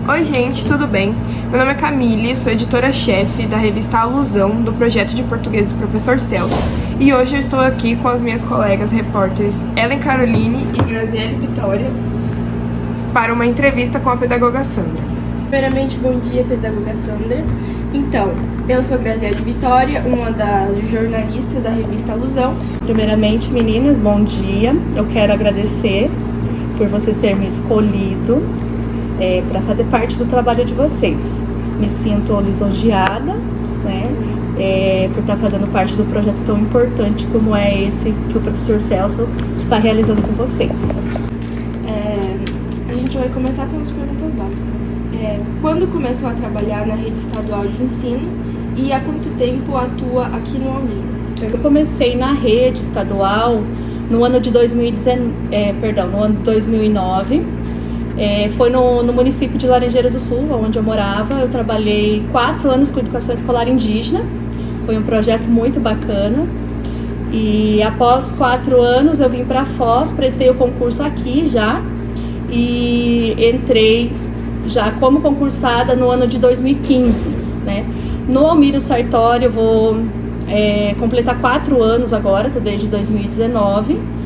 Oi gente, tudo bem? Meu nome é Camille, sou editora-chefe da revista Alusão, do projeto de português do professor Celso. E hoje eu estou aqui com as minhas colegas repórteres Ellen Caroline e Graziele Vitória para uma entrevista com a pedagoga Sandra. Primeiramente, bom dia, pedagoga Sandra. Então, eu sou Graziele Vitória, uma das jornalistas da revista Alusão. Primeiramente, meninas, bom dia. Eu quero agradecer por vocês terem me escolhido para fazer parte do trabalho de vocês. Me sinto lisonjeada, né, por estar fazendo parte do projeto tão importante como é esse que o professor Celso está realizando com vocês. A gente vai começar com as perguntas básicas. Quando começou a trabalhar na rede estadual de ensino e há quanto tempo atua aqui no Almiro? Eu comecei na rede estadual no ano de 2009. Foi no município de Laranjeiras do Sul, onde eu morava. Eu trabalhei 4 anos com educação escolar indígena. Foi um projeto muito bacana. E após 4 anos eu vim para Foz, prestei o concurso aqui já e entrei já como concursada no ano de 2015, né? No Almiro Sartori eu vou completar 4 anos agora, desde 2019.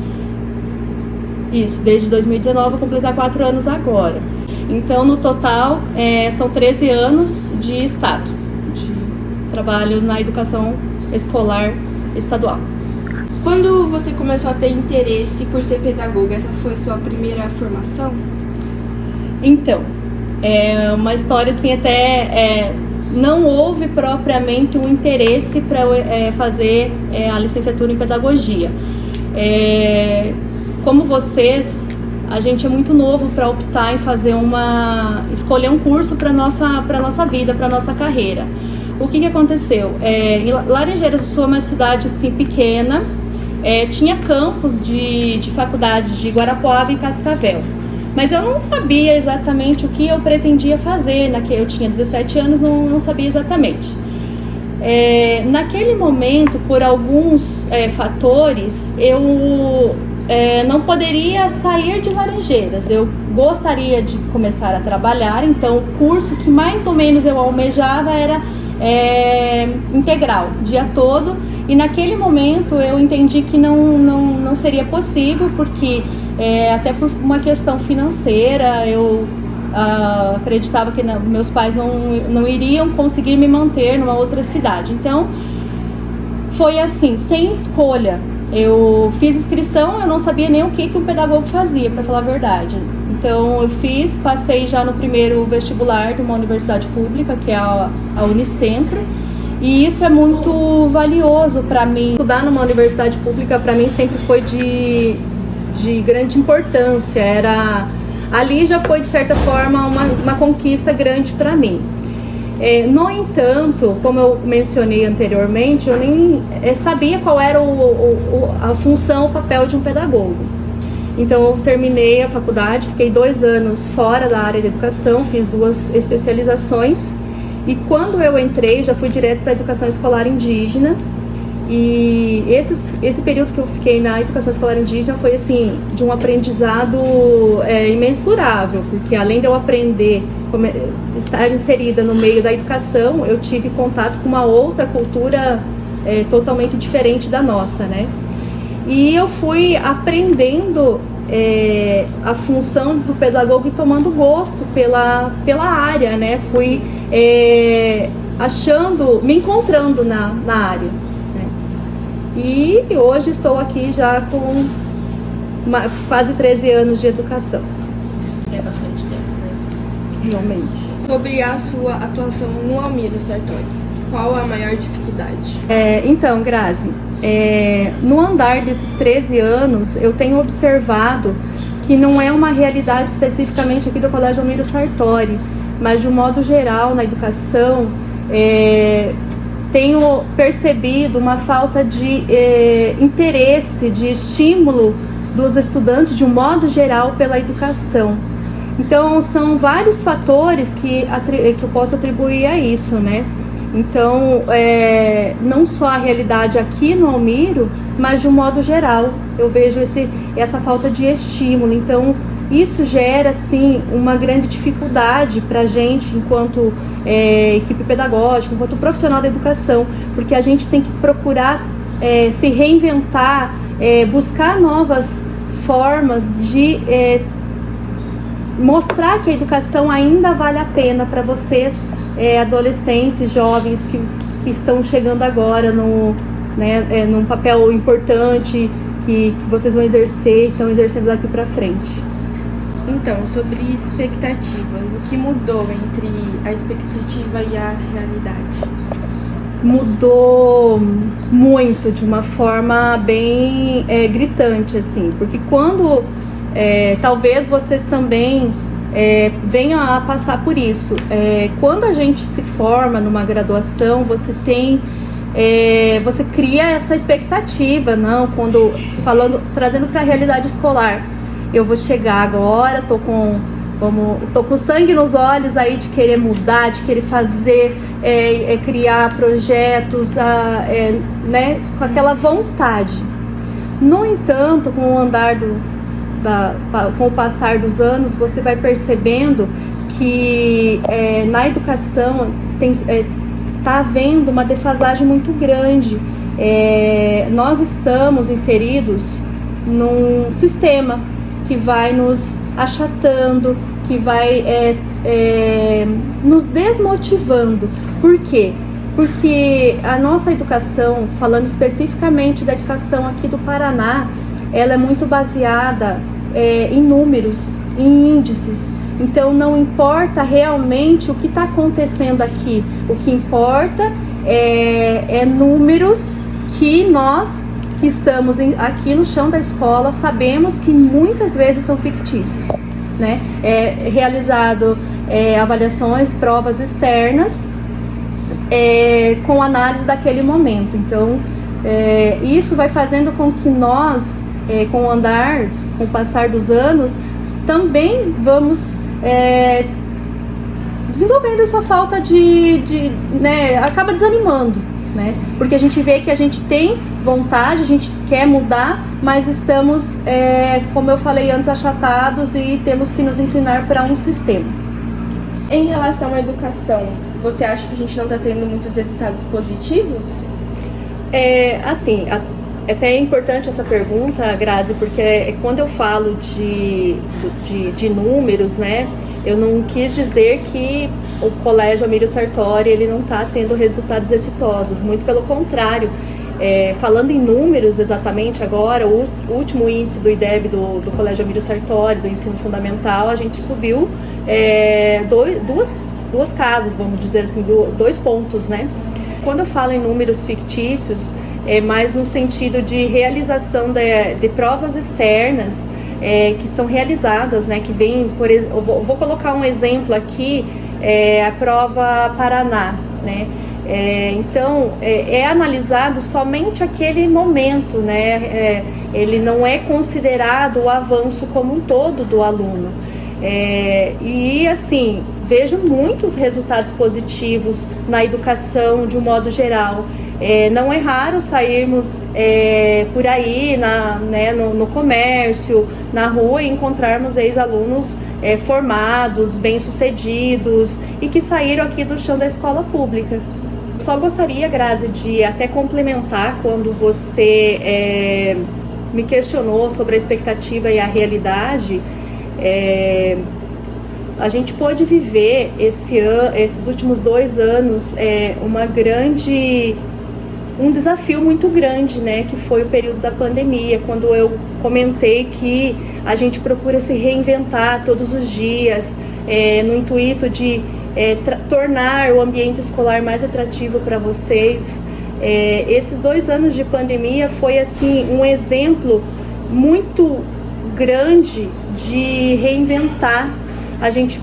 Isso, desde 2019 eu vou completar 4 anos agora. Então, no total, são 13 anos de estado, de trabalho na educação escolar estadual. Quando você começou a ter interesse por ser pedagoga, essa foi a sua primeira formação? Então, uma história assim, até não houve propriamente um interesse para fazer a licenciatura em pedagogia. Como vocês, a gente é muito novo para optar em escolher um curso para nossa vida, para nossa carreira. O que aconteceu? Em Laranjeiras do Sul é uma cidade assim pequena, tinha campus de faculdades de Guarapuava e Cascavel, mas eu não sabia exatamente o que eu pretendia fazer. Eu tinha 17 anos, não sabia exatamente. Naquele momento, por alguns fatores, eu não poderia sair de Laranjeiras. Eu gostaria de começar a trabalhar, então o curso que mais ou menos eu almejava era integral, dia todo, e naquele momento eu entendi que não seria possível, porque até por uma questão financeira eu acreditava que meus pais não iriam conseguir me manter numa outra cidade. Então foi assim, sem escolha. Eu fiz inscrição, eu não sabia nem o que um pedagogo fazia, para falar a verdade. Então eu passei já no primeiro vestibular de uma universidade pública, que é a Unicentro, e isso é muito valioso para mim. Estudar numa universidade pública para mim sempre foi de grande importância. Ali já foi de certa forma uma conquista grande para mim. No entanto, como eu mencionei anteriormente, eu nem sabia qual era a função, o papel de um pedagogo. Então eu terminei a faculdade, fiquei 2 anos fora da área de educação, fiz 2 especializações, e quando eu entrei já fui direto para a educação escolar indígena. E esse período que eu fiquei na educação escolar indígena foi assim, de um aprendizado imensurável, porque além de eu aprender, estar inserida no meio da educação, eu tive contato com uma outra cultura totalmente diferente da nossa, né? E eu fui aprendendo a função do pedagogo e tomando gosto pela área, né? Fui me encontrando na área. E hoje estou aqui já com quase 13 anos de educação. É bastante tempo, né? Realmente. Sobre a sua atuação no Almiro Sartori, qual a maior dificuldade? Então, Grazi, no andar desses 13 anos, eu tenho observado que não é uma realidade especificamente aqui do Colégio Almiro Sartori, mas de um modo geral na educação, tenho percebido uma falta de interesse, de estímulo dos estudantes de um modo geral pela educação. Então são vários fatores que eu posso atribuir a isso, né? Então não só a realidade aqui no Almiro, mas de um modo geral eu vejo essa falta de estímulo. Então isso gera, sim, uma grande dificuldade para a gente, enquanto equipe pedagógica, enquanto profissional da educação, porque a gente tem que procurar se reinventar, buscar novas formas de mostrar que a educação ainda vale a pena para vocês, adolescentes, jovens que estão chegando agora num papel importante que vocês vão exercer, estão exercendo daqui para frente. Então, sobre expectativas, o que mudou entre a expectativa e a realidade? Mudou muito, de uma forma bem gritante, assim, porque quando talvez vocês também venham a passar por isso, quando a gente se forma numa graduação, você cria essa expectativa, não? Trazendo para a realidade escolar, eu vou chegar agora, tô com sangue nos olhos aí de querer mudar, de querer fazer, criar projetos, né, com aquela vontade. No entanto, com o andar com o passar dos anos, você vai percebendo que na educação está havendo uma defasagem muito grande. Nós estamos inseridos num sistema que vai nos achatando, que vai nos desmotivando. Por quê? Porque a nossa educação, falando especificamente da educação aqui do Paraná, ela é muito baseada em números, em índices. Então não importa realmente o que está acontecendo aqui, o que importa é números que nós que estamos aqui no chão da escola sabemos que muitas vezes são fictícios, né? Realizado avaliações, provas externas com análise daquele momento. Então isso vai fazendo com que nós, com o passar dos anos, também vamos desenvolvendo essa falta né, acaba desanimando, né? Porque a gente vê que a gente tem vontade, a gente quer mudar, mas estamos, como eu falei antes, achatados e temos que nos inclinar para um sistema. Em relação à educação, você acha que a gente não está tendo muitos resultados positivos? Assim, até é importante essa pergunta, Grazi, porque quando eu falo de números, né, eu não quis dizer que o Colégio Amílio Sartori ele não está tendo resultados exitosos, muito pelo contrário. Falando em números exatamente agora, o último índice do IDEB do Colégio Amílio Sartori, do ensino fundamental, a gente subiu duas casas, vamos dizer assim, 2 pontos, né? Quando eu falo em números fictícios, é mais no sentido de realização de provas externas que são realizadas, né? Que vem, eu vou colocar um exemplo aqui, a prova Paraná, né? Então, é analisado somente aquele momento, né? Ele não é considerado o avanço como um todo do aluno. E assim, vejo muitos resultados positivos na educação de um modo geral. Não é raro sairmos por aí no comércio, na rua, e encontrarmos ex-alunos formados, bem-sucedidos e que saíram aqui do chão da escola pública. Só gostaria, Grazi, de até complementar quando você me questionou sobre a expectativa e a realidade. A gente pôde viver esses últimos 2 anos um desafio muito grande, né, que foi o período da pandemia, quando eu comentei que a gente procura se reinventar todos os dias, no intuito de tornar o ambiente escolar mais atrativo para vocês. Esses 2 anos de pandemia foi assim um exemplo muito grande de reinventar. A gente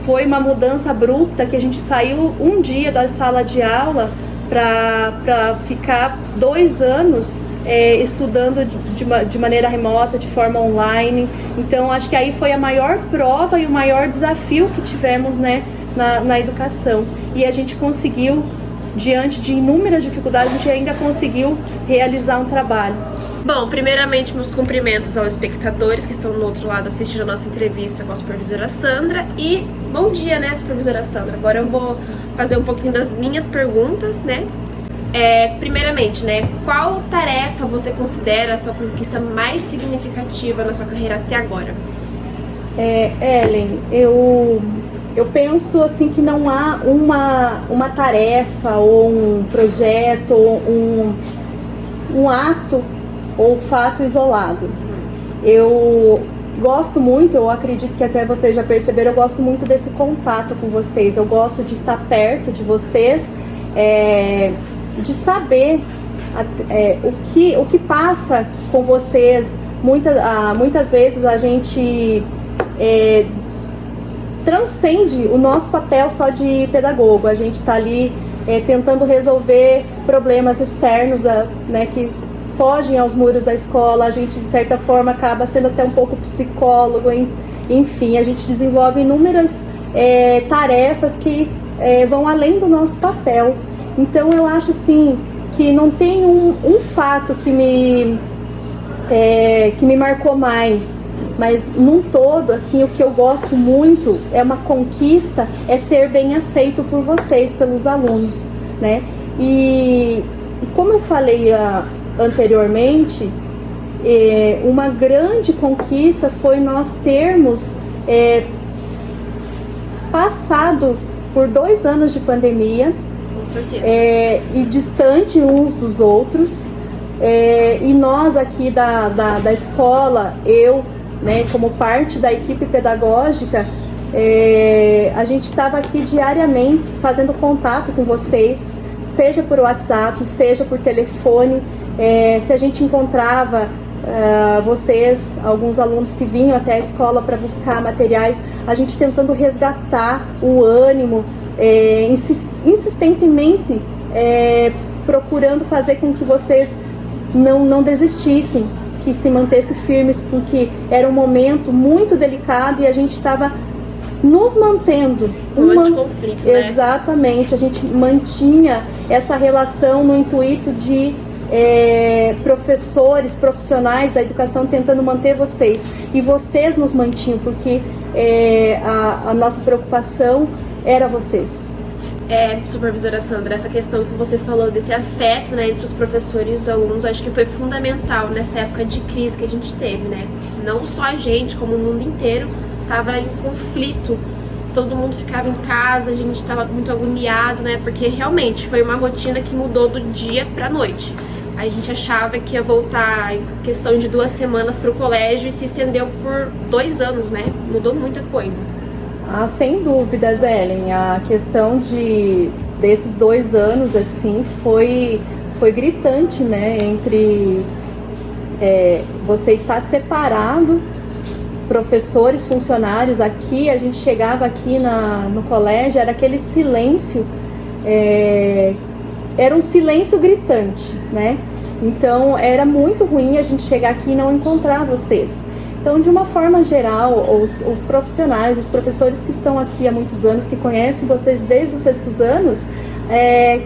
foi uma mudança abrupta, que a gente saiu um dia da sala de aula para ficar 2 anos estudando de maneira remota, de forma online. Então acho que aí foi a maior prova e o maior desafio que tivemos, né, na educação, e a gente conseguiu diante de inúmeras dificuldades, a gente ainda conseguiu realizar um trabalho. Bom, primeiramente, meus cumprimentos aos espectadores que estão no outro lado assistindo a nossa entrevista com a supervisora Sandra. E bom dia, né, supervisora Sandra? Agora eu vou fazer um pouquinho das minhas perguntas, né? Primeiramente, né, qual tarefa você considera a sua conquista mais significativa na sua carreira até agora? Ellen, eu penso assim que não há uma tarefa ou um projeto ou um ato ou fato isolado. Eu gosto muito, eu acredito que até vocês já perceberam, eu gosto muito desse contato com vocês, eu gosto de estar perto de vocês, de saber o que passa com vocês. Muitas vezes a gente transcende o nosso papel só de pedagogo, a gente está ali tentando resolver problemas externos né, que fogem aos muros da escola. A gente de certa forma acaba sendo até um pouco psicólogo, enfim, a gente desenvolve inúmeras tarefas que vão além do nosso papel. Então eu acho assim que não tem um fato que me marcou mais, mas num todo, assim, o que eu gosto muito é uma conquista, é ser bem aceito por vocês, pelos alunos, né? E como eu falei anteriormente, uma grande conquista foi nós termos passado por 2 anos de pandemia, Com certeza. E distante uns dos outros, e nós aqui da escola, eu, né, como parte da equipe pedagógica, a gente estava aqui diariamente fazendo contato com vocês, seja por WhatsApp, seja por telefone. Se a gente encontrava vocês, alguns alunos que vinham até a escola para buscar materiais, a gente tentando resgatar o ânimo, insistentemente procurando fazer com que vocês não desistissem, que se mantessem firmes, porque era um momento muito delicado e a gente estava nos mantendo. Conflito, né? Exatamente, a gente mantinha essa relação no intuito de professores, profissionais da educação tentando manter vocês. E vocês nos mantinham, porque a nossa preocupação era vocês. Supervisora Sandra, essa questão que você falou desse afeto, né, entre os professores e os alunos, acho que foi fundamental nessa época de crise que a gente teve, né? Não só a gente, como o mundo inteiro estava em conflito, todo mundo ficava em casa, a gente estava muito agoniado, né? Porque realmente foi uma rotina que mudou do dia para a noite. A gente achava que ia voltar em questão de 2 semanas para o colégio e se estendeu por 2 anos, né? Mudou muita coisa. Sem dúvidas, Ellen. A questão desses 2 anos, assim, foi gritante, né? Entre você estar separado, professores, funcionários. Aqui, a gente chegava aqui no colégio, era aquele silêncio, era um silêncio gritante, né? Então, era muito ruim a gente chegar aqui e não encontrar vocês. Então, de uma forma geral, os profissionais, os professores que estão aqui há muitos anos, que conhecem vocês desde os 6º anos,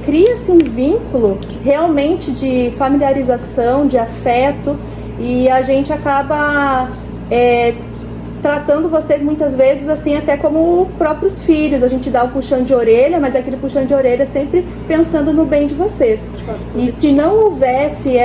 cria-se um vínculo realmente de familiarização, de afeto, e a gente acaba tratando vocês muitas vezes assim até como próprios filhos. A gente dá o puxão de orelha, mas é aquele puxão de orelha sempre pensando no bem de vocês. E se não houvesse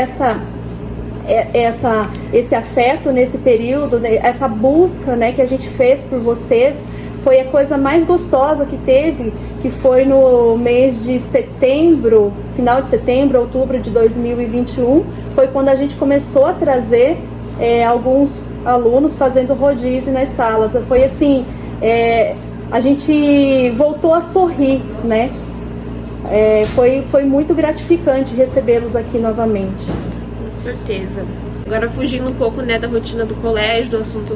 esse afeto nesse período, né, essa busca, né, que a gente fez por vocês, foi a coisa mais gostosa que teve, que foi no mês de setembro, final de setembro, outubro de 2021, foi quando a gente começou a trazer alguns alunos fazendo rodízio nas salas. Foi assim, a gente voltou a sorrir, né? Foi muito gratificante recebê-los aqui novamente. Com certeza. Agora, fugindo um pouco, né, da rotina do colégio, do assunto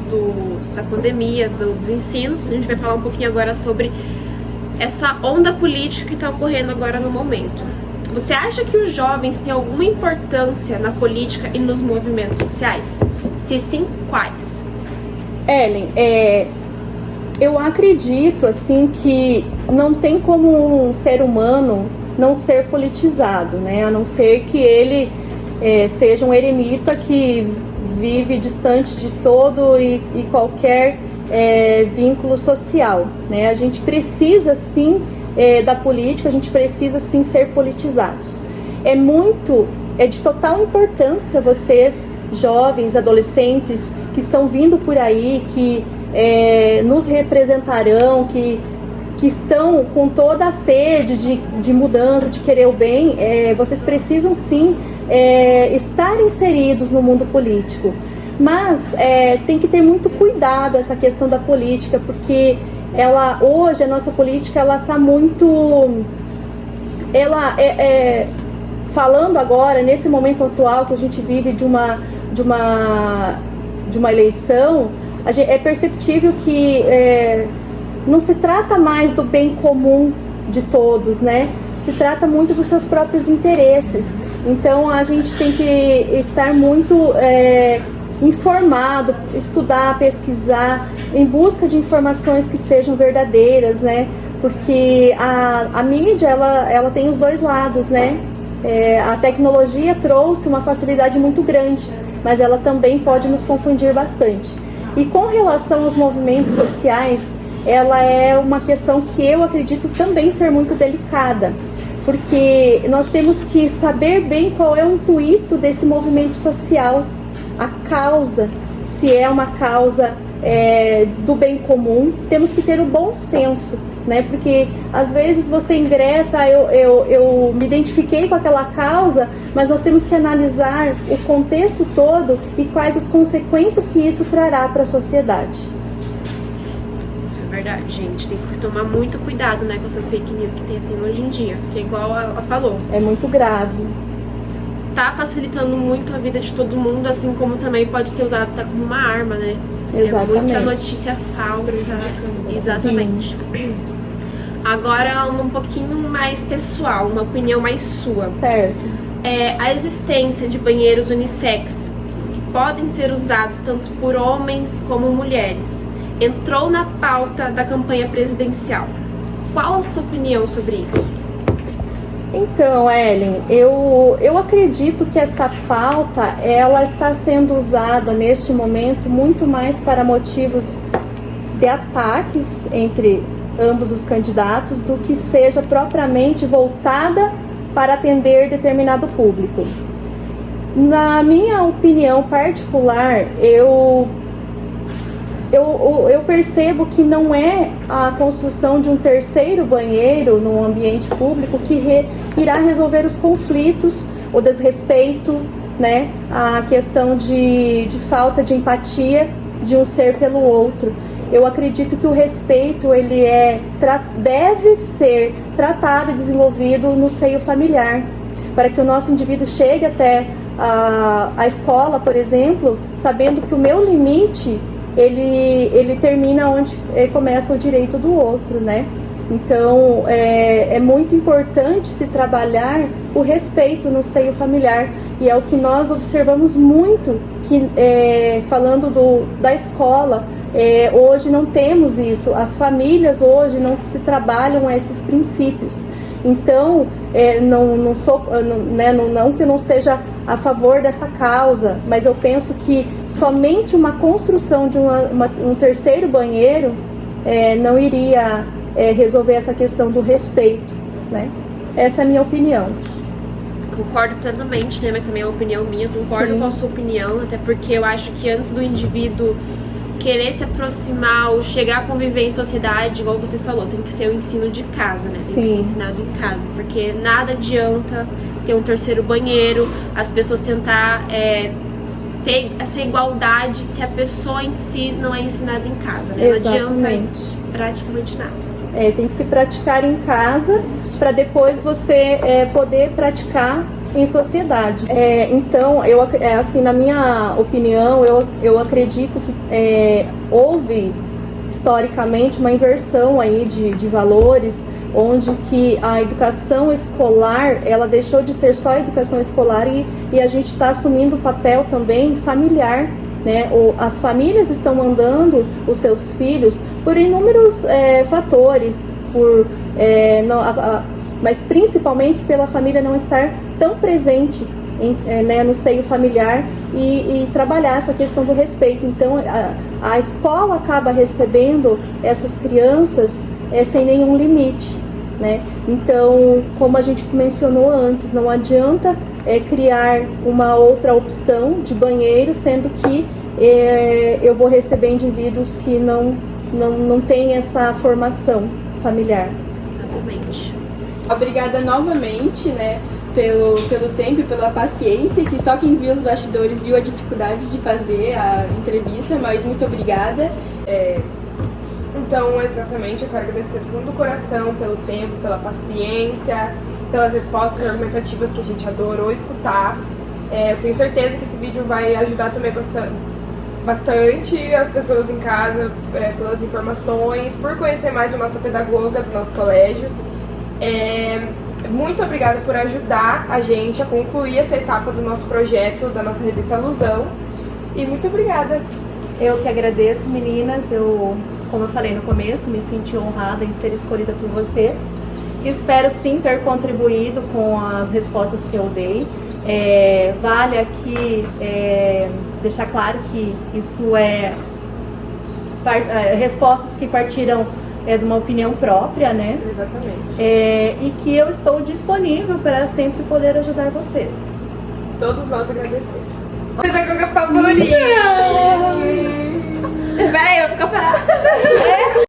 da pandemia, dos ensinos, a gente vai falar um pouquinho agora sobre essa onda política que está ocorrendo agora no momento. Você acha que os jovens têm alguma importância na política e nos movimentos sociais? Se sim, quais? Ellen, eu acredito assim que não tem como um ser humano não ser politizado, né? A não ser que ele seja um eremita que vive distante de todo e qualquer vínculo social, né? A gente precisa sim da política, a gente precisa sim ser politizados. É de total importância vocês, jovens, adolescentes, que estão vindo por aí, que nos representarão, que estão com toda a sede de mudança, de querer o bem, vocês precisam sim estar inseridos no mundo político. Mas tem que ter muito cuidado essa questão da política, porque hoje a nossa política está muito... falando agora, nesse momento atual que a gente vive de uma eleição, é perceptível que não se trata mais do bem comum de todos, né? Se trata muito dos seus próprios interesses. Então a gente tem que estar muito informado, estudar, pesquisar, em busca de informações que sejam verdadeiras, né? Porque a mídia, ela tem os dois lados, né? A tecnologia trouxe uma facilidade muito grande, mas ela também pode nos confundir bastante. E com relação aos movimentos sociais, ela é uma questão que eu acredito também ser muito delicada, porque nós temos que saber bem qual é o intuito desse movimento social, a causa, se é uma causa do bem comum. Temos que ter o bom senso, né? Porque às vezes você ingressa, eu me identifiquei com aquela causa, mas nós temos que analisar o contexto todo e quais as consequências que isso trará para a sociedade. Isso é verdade, gente. Tem que tomar muito cuidado, né, com essas fake news que tem hoje em dia, que é igual ela falou. É muito grave. Tá facilitando muito a vida de todo mundo, assim como também pode ser usado como uma arma, né? Exatamente. Muita notícia falsa. Exatamente. Sim. Agora, um pouquinho mais pessoal, uma opinião mais sua. Certo. A existência de banheiros unissex, que podem ser usados tanto por homens como mulheres, entrou na pauta da campanha presidencial. Qual a sua opinião sobre isso? Então, Ellen, eu acredito que essa pauta, ela está sendo usada neste momento muito mais para motivos de ataques entre ambos os candidatos do que seja propriamente voltada para atender determinado público. Na minha opinião particular, eu percebo que não é a construção de um terceiro banheiro no ambiente público que irá resolver os conflitos, o desrespeito, né, a questão de falta de empatia de um ser pelo outro. Eu acredito que o respeito ele deve ser tratado e desenvolvido no seio familiar, para que o nosso indivíduo chegue até a escola, por exemplo, sabendo que o meu limite ele termina onde começa o direito do outro, né? Então é muito importante se trabalhar o respeito no seio familiar, e é o que nós observamos muito que falando da escola. Hoje não temos isso, as famílias hoje não se trabalham esses princípios. Então, não que eu não seja a favor dessa causa, mas eu penso que somente uma construção de um terceiro banheiro não iria resolver essa questão do respeito, né? Essa é a minha opinião. Concordo plenamente, né? Mas também é uma opinião minha, concordo Sim. com a sua opinião, até porque eu acho que antes do indivíduo querer se aproximar ou chegar a conviver em sociedade, igual você falou, tem que ser o ensino de casa, né? Tem que ser ensinado em casa, porque nada adianta ter um terceiro banheiro, as pessoas tentar ter essa igualdade se a pessoa em si não é ensinada em casa, né? Não adianta praticamente nada. Tem que se praticar em casa para depois você poder praticar em sociedade. Então, assim, na minha opinião, eu acredito que houve historicamente uma inversão aí de valores, onde que a educação escolar, ela deixou de ser só educação escolar e a gente está assumindo o papel também familiar, né? As famílias estão mandando os seus filhos por inúmeros fatores, mas principalmente pela família não estar tão presente né, no seio familiar e trabalhar essa questão do respeito. Então a escola acaba recebendo essas crianças sem nenhum limite, né? Então, como a gente mencionou antes, não adianta criar uma outra opção de banheiro, sendo que eu vou receber indivíduos que não têm essa formação familiar. Exatamente. Obrigada novamente, né, pelo tempo e pela paciência, que só quem viu os bastidores viu a dificuldade de fazer a entrevista, mas muito obrigada. Então, exatamente, eu quero agradecer do fundo do coração pelo tempo, pela paciência, pelas respostas argumentativas que a gente adorou escutar. Eu tenho certeza que esse vídeo vai ajudar também bastante as pessoas em casa, pelas informações, por conhecer mais a nossa pedagoga do nosso colégio. Muito obrigada por ajudar a gente a concluir essa etapa do nosso projeto, da nossa revista Alusão. E muito obrigada. Eu que agradeço, meninas. Como eu falei no começo, me senti honrada em ser escolhida por vocês. Espero sim ter contribuído com as respostas que eu dei. Vale aqui deixar claro que isso respostas que partiram de uma opinião própria, né? Exatamente. E que eu estou disponível para sempre poder ajudar vocês. Todos nós agradecemos. Pedagoga favorita! Peraí, eu vou ficar parada.